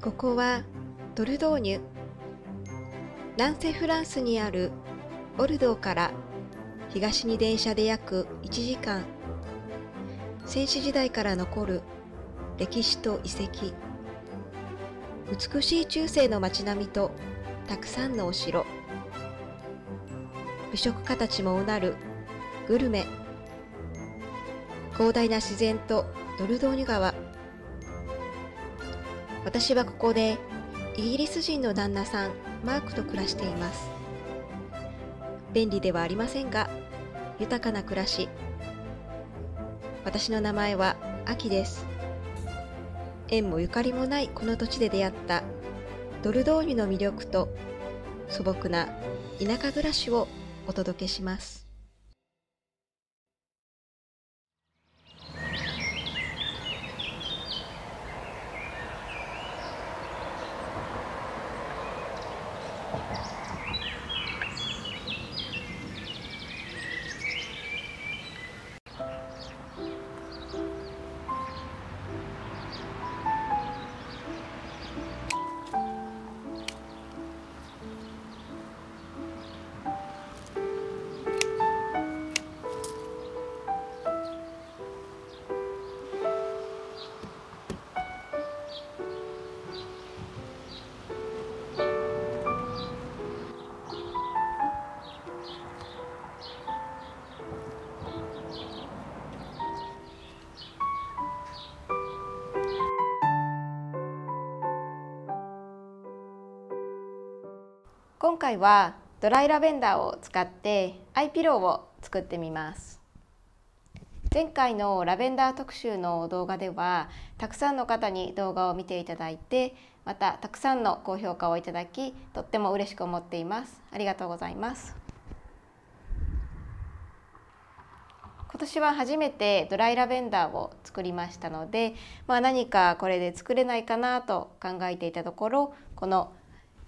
ここはドルドーニュ。南西フランスにあるボルドーから東に電車で約1時間。先史時代から残る歴史と遺跡。美しい中世の街並みとたくさんのお城。美食家たちもうなるグルメ。広大な自然とドルドーニュ川。私はここでイギリス人の旦那さんマークと暮らしています。便利ではありませんが豊かな暮らし。私の名前はアキです。縁もゆかりもないこの土地で出会ったドルドーニュの魅力と素朴な田舎暮らしをお届けします。今回はドライラベンダーを使ってアイピローを作ってみます。前回のラベンダー特集の動画ではたくさんの方に動画を見ていただいて、またたくさんの高評価をいただき、とっても嬉しく思っています。ありがとうございます。今年は初めてドライラベンダーを作りましたので、何かこれで作れないかなと考えていたところ、この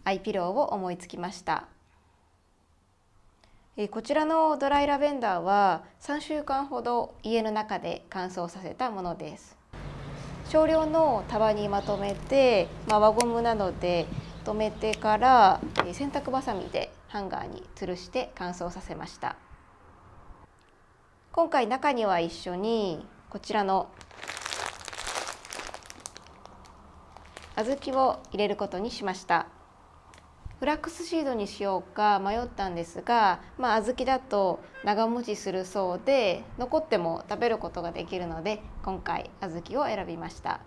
アイピローを思いつきました。こちらのドライラベンダーは3週間ほど家の中で乾燥させたものです。少量の束にまとめて、輪ゴムなどで留めてから洗濯バサミでハンガーに吊るして乾燥させました。今回中には一緒にこちらの小豆を入れることにしました。フラックスシードにしようか迷ったんですが、小豆だと長持ちするそうで残っても食べることができるので、今回小豆を選びました。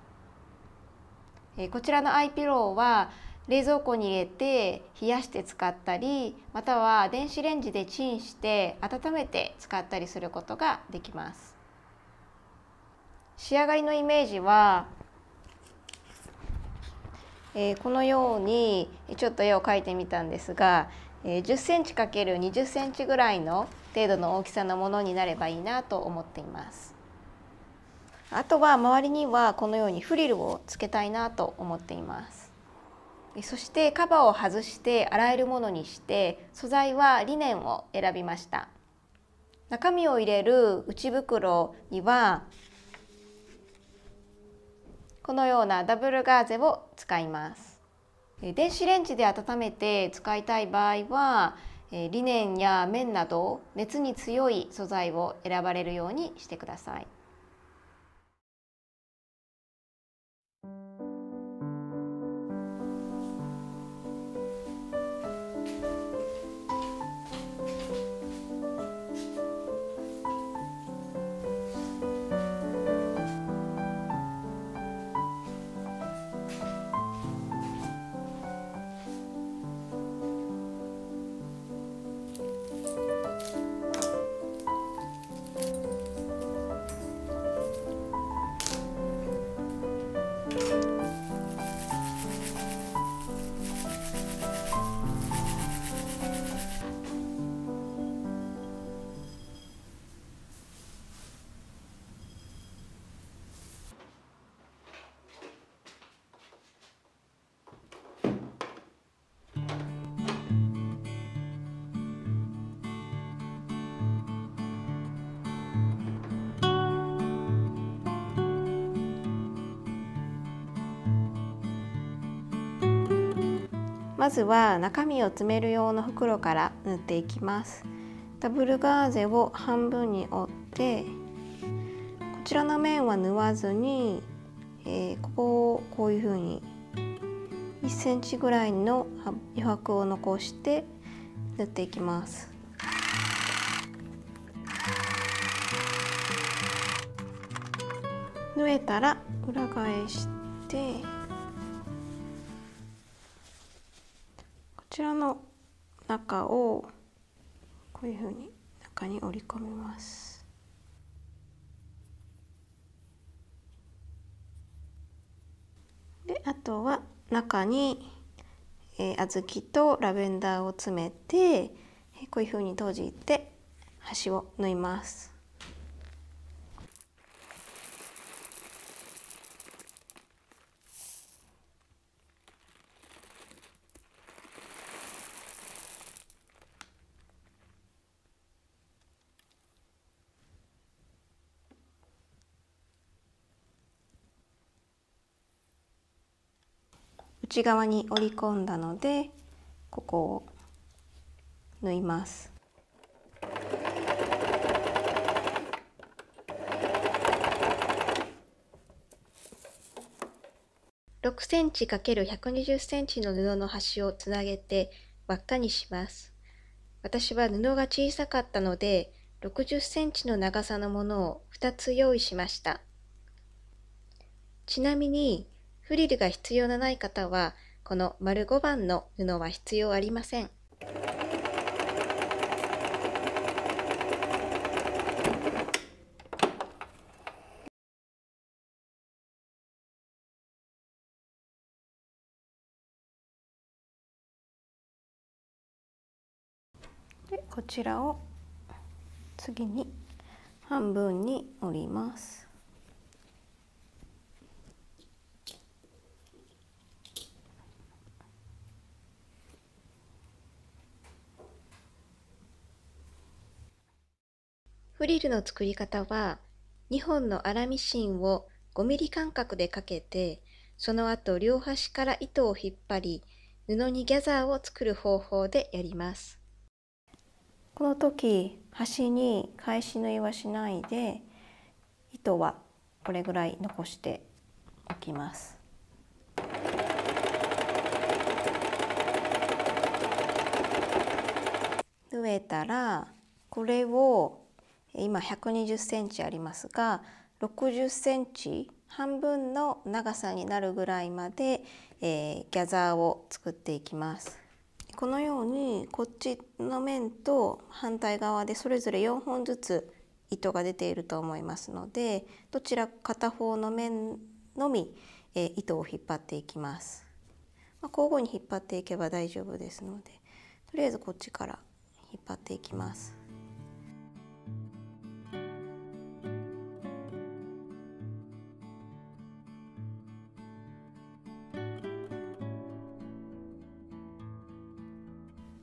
こちらのアイピローは冷蔵庫に入れて冷やして使ったり、または電子レンジでチンして温めて使ったりすることができます。仕上がりのイメージはこのようにちょっと絵を描いてみたんですが、10センチ ×20 センチぐらいの程度の大きさのものになればいいなと思っています。あとは周りにはこのようにフリルをつけたいなと思っています。そしてカバーを外して洗えるものにして、素材はリネンを選びました。中身を入れる内袋にはこのようなダブルガーゼを使います。電子レンジで温めて使いたい場合はリネンや綿など熱に強い素材を選ばれるようにしてください。まずは中身を詰める用の袋から縫っていきます。ダブルガーゼを半分に折って、こちらの面は縫わずに、ここをこういうふうに1センチぐらいの余白を残して縫っていきます。縫えたら裏返して、こちらの中をこういうふうに中に折り込みます。で、あとは中に小豆とラベンダーを詰めて、こういうふうに閉じて端を縫います。内側に折り込んだので、ここを縫います。6センチ ×120 センチの布の端をつなげて輪っかにします。私は布が小さかったので、60センチの長さのものを2つ用意しました。ちなみに、フリルが必要のない方は、この丸5番の布は必要ありません。で、こちらを次に半分に折ります。フリルの作り方は、2本の粗ミシンを5ミリ間隔でかけて、その後両端から糸を引っ張り、布にギャザーを作る方法でやります。この時、端に返し縫いはしないで、糸はこれぐらい残しておきます。縫えたら、これを今120センチありますが、60センチ半分の長さになるぐらいまで、ギャザーを作っていきます。このようにこっちの面と反対側でそれぞれ4本ずつ糸が出ていると思いますので、どちら片方の面のみ、糸を引っ張っていきます。交互に引っ張っていけば大丈夫ですので、とりあえずこっちから引っ張っていきます。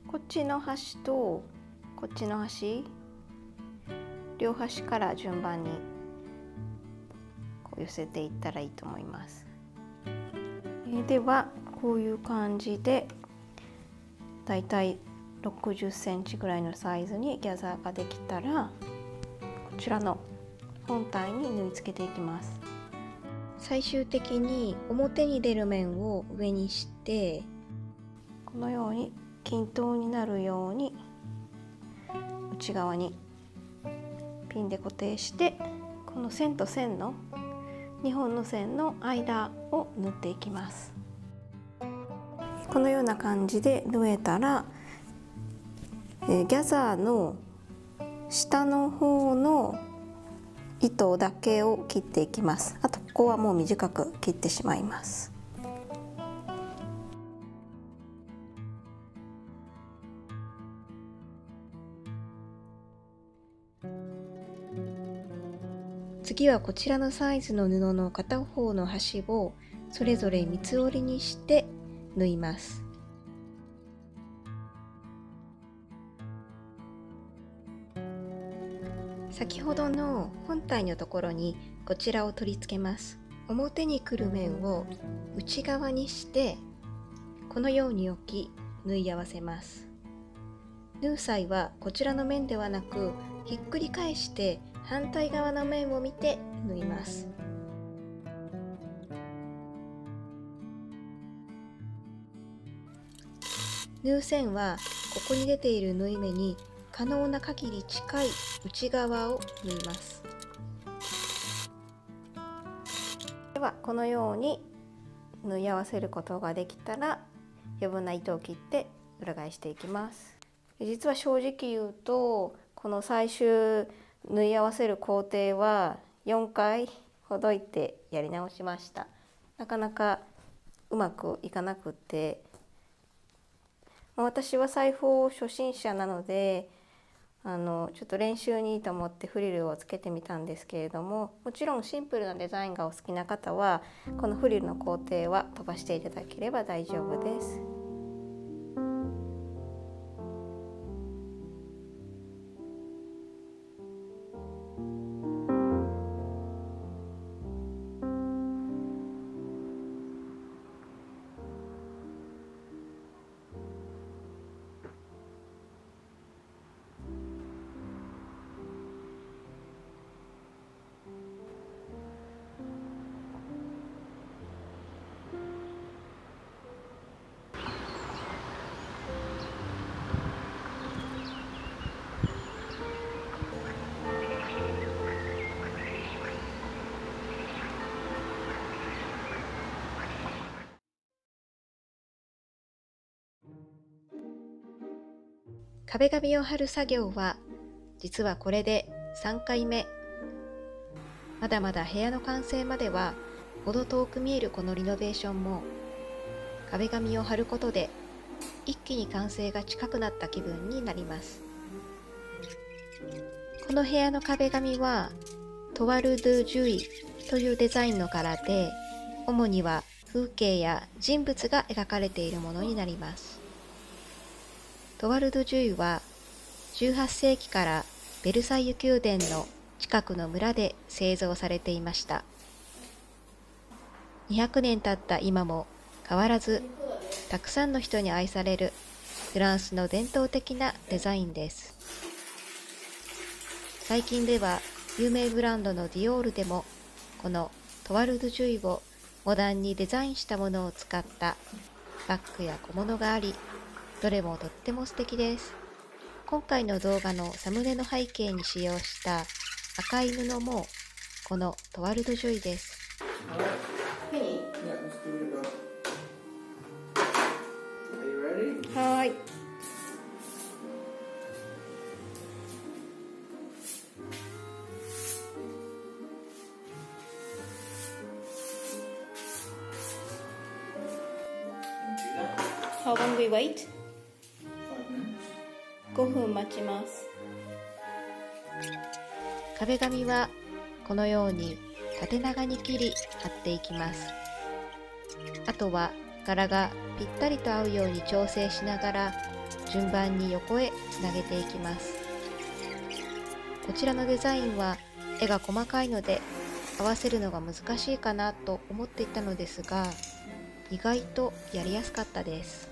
こっちの端とこっちの端、両端から順番にこう寄せていったらいいと思います。ではこういう感じでだいたい60センチぐらいのサイズにギャザーができたら、こちらの本体に縫い付けていきます。最終的に表に出る面を上にして、このように均等になるように内側にピンで固定して、この線と線の2本の線の間を縫っていきます。このような感じで縫えたら、ギャザーの下の方の糸だけを切っていきます。あとここはもう短く切ってしまいます。次はこちらのサイズの布の片方の端をそれぞれ三つ折りにして縫います。先ほどの本体のところにこちらを取り付けます。表に来る面を内側にして、このように置き縫い合わせます。縫う際はこちらの面ではなく、ひっくり返して反対側の面を見て縫います。縫う線はここに出ている縫い目に可能な限り近い内側を縫います。ではこのように縫い合わせることができたら、余分な糸を切って裏返していきます。実は正直言うと、この最終縫い合わせる工程は4回ほどいてやり直しました。なかなかうまくいかなくて、私は裁縫初心者なのでちょっと練習にと思ってフリルをつけてみたんですけれども、もちろんシンプルなデザインがお好きな方はこのフリルの工程は飛ばしていただければ大丈夫です。壁紙を貼る作業は実はこれで3回目。まだまだ部屋の完成までは程遠く見えるこのリノベーションも、壁紙を貼ることで一気に完成が近くなった気分になります。この部屋の壁紙はトワル・ドゥ・ジュイというデザインの柄で、主には風景や人物が描かれているものになります。トワル・ドゥ・ジュイは18世紀からベルサイユ宮殿の近くの村で製造されていました。200年経った今も変わらずたくさんの人に愛されるフランスの伝統的なデザインです。最近では有名ブランドのディオールでもこのトワル・ドゥ・ジュイをモダンにデザインしたものを使ったバッグや小物があり、どれもとっても素敵です。今回の動画のサムネの背景に使用した赤い布もこのトワル・ドゥ・ジュイです。はい。How long we wait? 5分待ちます。壁紙はこのように縦長に切り貼っていきます。あとは柄がぴったりと合うように調整しながら順番に横へつなげていきます。こちらのデザインは絵が細かいので合わせるのが難しいかなと思っていたのですが、意外とやりやすかったです。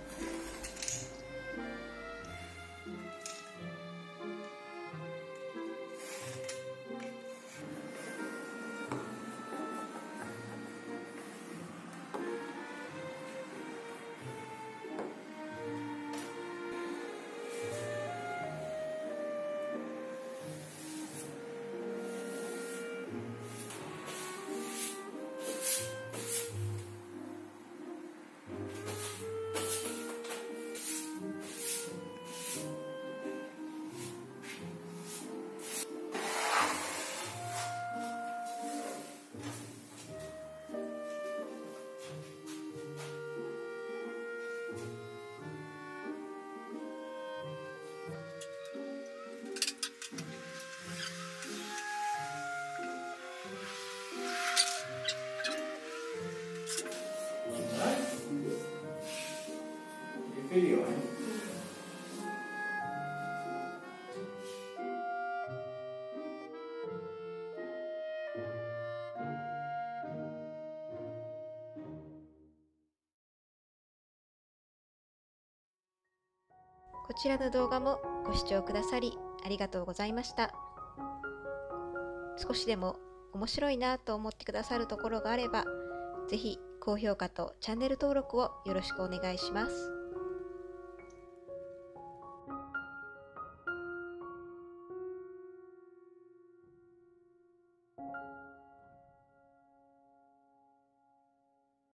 こちらの動画もご視聴くださりありがとうございました。少しでも面白いなと思ってくださるところがあれば、ぜひ高評価とチャンネル登録をよろしくお願いします。